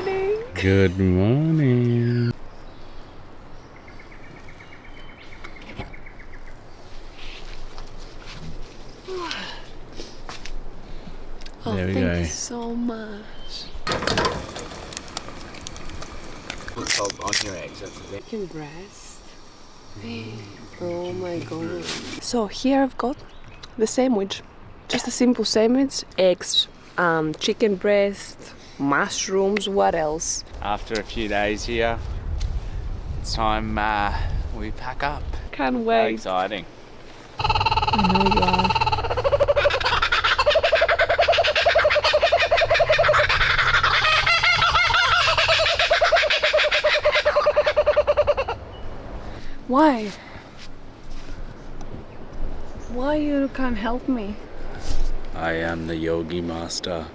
morning. Good morning. Oh, There we thank go. you so much. What's called on your eggs? That's the thing. Chicken breast. Oh my god. So here I've got the sandwich. Just a simple sandwich. Eggs, chicken breast, mushrooms, what else? After a few days here, it's time we pack up. Can't How wait. exciting. I know you are. Why? Why you can't help me? I am the yogi master.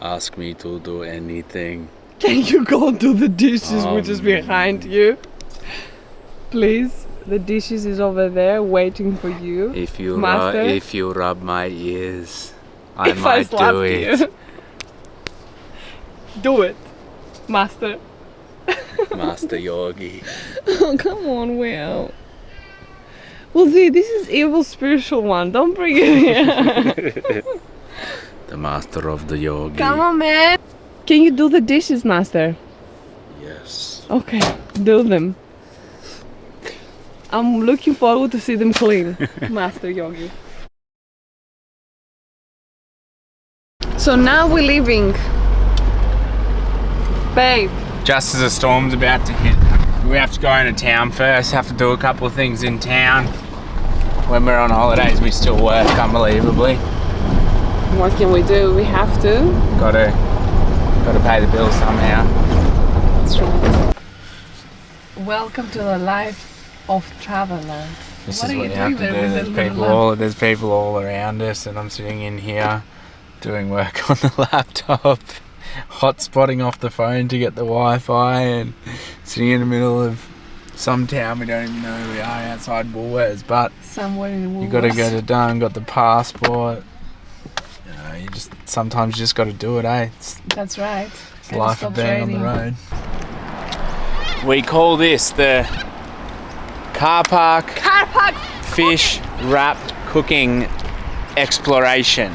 Ask me to do anything. Can you go do the dishes which is behind you? Please. The dishes is over there waiting for you. If you Master. rub my ears, I If I might slapped do it. you. Do it, Master. Master Yogi. Oh, come on, Will. Well, see, this is evil spiritual one. Don't bring it here. The master of the yogi. Come on, man. Can you do the dishes, Master? Yes. Okay, do them. I'm looking forward to see them clean, Master Yogi. So now we're leaving. Babe. Just as the storm's about to hit, we have to go into town first, have to do a couple of things in town. When we're on holidays, we still work, unbelievably. What can we do? We have to. Gotta pay the bills somehow. That's right. Welcome to the life of traveler. This What is are what you you have doing to there do. with There's the little people all around us, and I'm sitting in here doing work on the laptop, hotspotting off the phone to get the Wi-Fi, and sitting in the middle of some town we don't even know who we are, outside Woolworths, but Somewhere in Woolworths. you got to get it done. Got the passport. You know, sometimes you just got to do it, eh? It's That's right. life of being on the road. We call this the Carpark Fish Wrapped Cooking Exploration.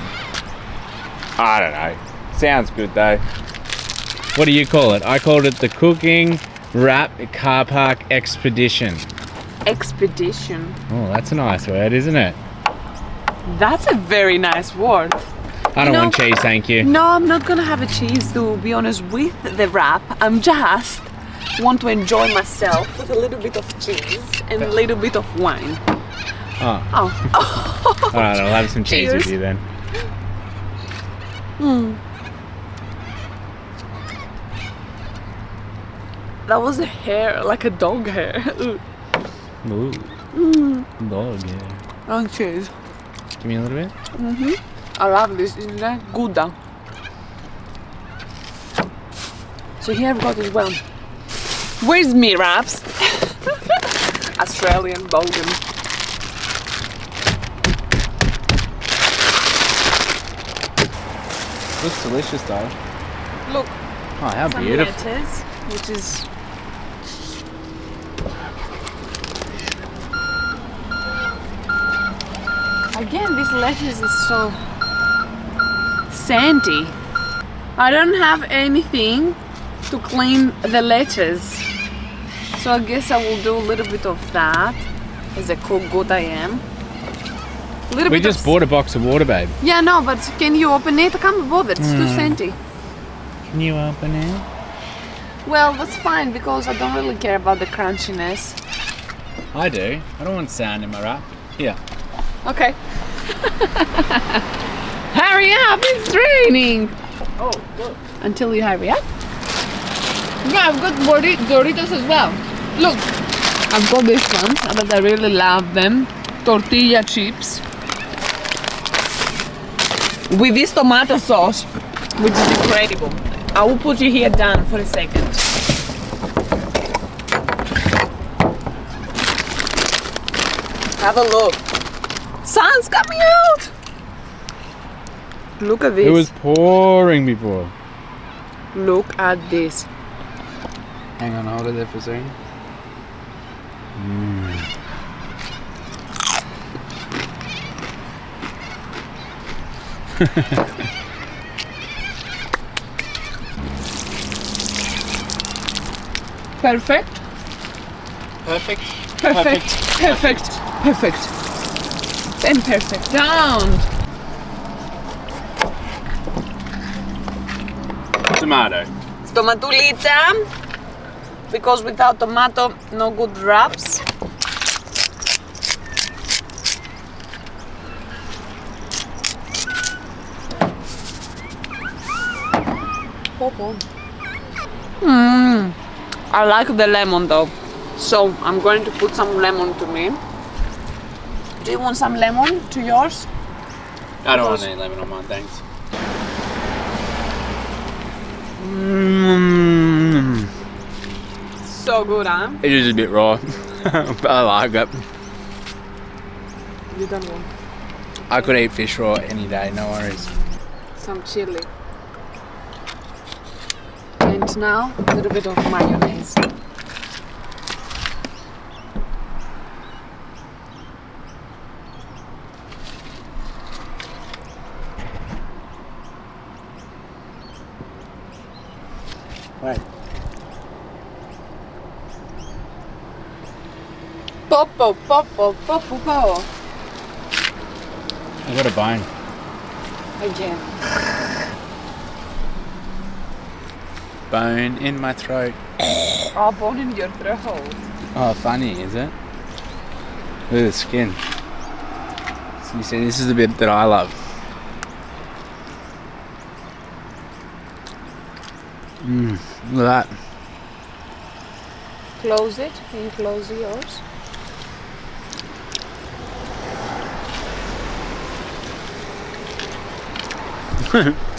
I don't know. Sounds good though. What do you call it? I called it the Cooking Wrap Carpark Expedition. Expedition. Oh, that's a nice word, isn't it? That's a very nice word. I don't want cheese, thank you. No, I'm not gonna have a cheese, to be honest, with the wrap. I'm just want to enjoy myself with a little bit of cheese and a little bit of wine. Oh. Oh. Alright, I'll have some cheese with Cheers. you then. That was a hair, like a dog hair. Ooh. Ooh. Dog, yeah. And cheese. Give me a little bit. I love this, isn't it? Gouda. So here I've got as well. Where's me wraps? Australian Bogan. Looks delicious though. Look, Oh, how some beautiful. lettuce, which is again, this lettuce is so sandy. I don't have anything to clean the lettuce, so I guess I will do a little bit of that. As a cook good I am. We just bought a box of water, babe. Yeah, no, but can you open it? I can't be bothered. It's too sandy. Can you open it? Well, that's fine because I don't really care about the crunchiness. I do. I don't want sand in my wrap. Here. Okay. Hurry up! It's raining. Oh, look. Until you hurry up. Yeah, I've got Doritos as well. Look, I've got this one that I really love them. Tortilla chips. With this tomato sauce, which is incredible. I will put you here down for a second. Have a look. Sun's coming out. Look at this. It was pouring before. Look at this. Hang on, hold it there for a second. Perfect. Perfect. Perfect. Perfect. Perfect. And perfect. Round. Tomato. Tomatulita. Because without tomato, no good wraps. I like the lemon though, so I'm going to put some lemon to me. Do you want some lemon to yours? I don't want any lemon on mine, thanks. So good, huh? It is a bit raw, but I like it. You don't want I could eat fish raw any day, no worries. some chili. And now a little bit of mayonnaise. Right. Popo, popo, popo, popo. I got a bone. Again. Bone in my throat. Oh, bone in your throat. Oh, funny, is it? Look at the skin. So you see, this is the bit that I love. Look at that. Close it. Can you close yours?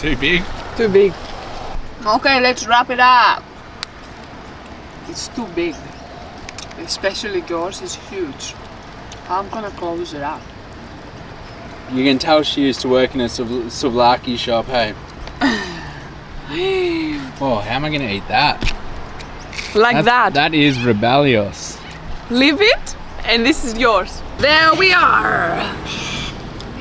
Too big. Too big. Okay, let's wrap it up. It's too big. Especially yours is huge. I'm gonna close it up. You can tell she used to work in a souvlaki shop, hey? Oh, how am I gonna eat that? Like that. That is rebellious. Leave it, and this is yours. There we are.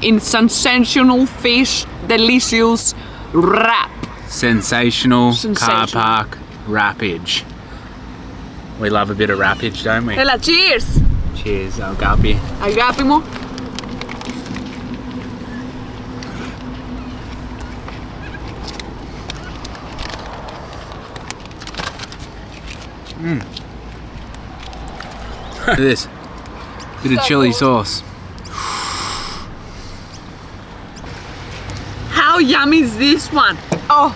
In sensational fish, delicious wrap. Sensational, Sensational. Carpark Wrappage. We love a bit of wrappage, don't we? Έλα, cheers. Cheers, Agapi. Αγάπη μου. Look at this. Bit of chili sauce. How yummy is this one? Oh.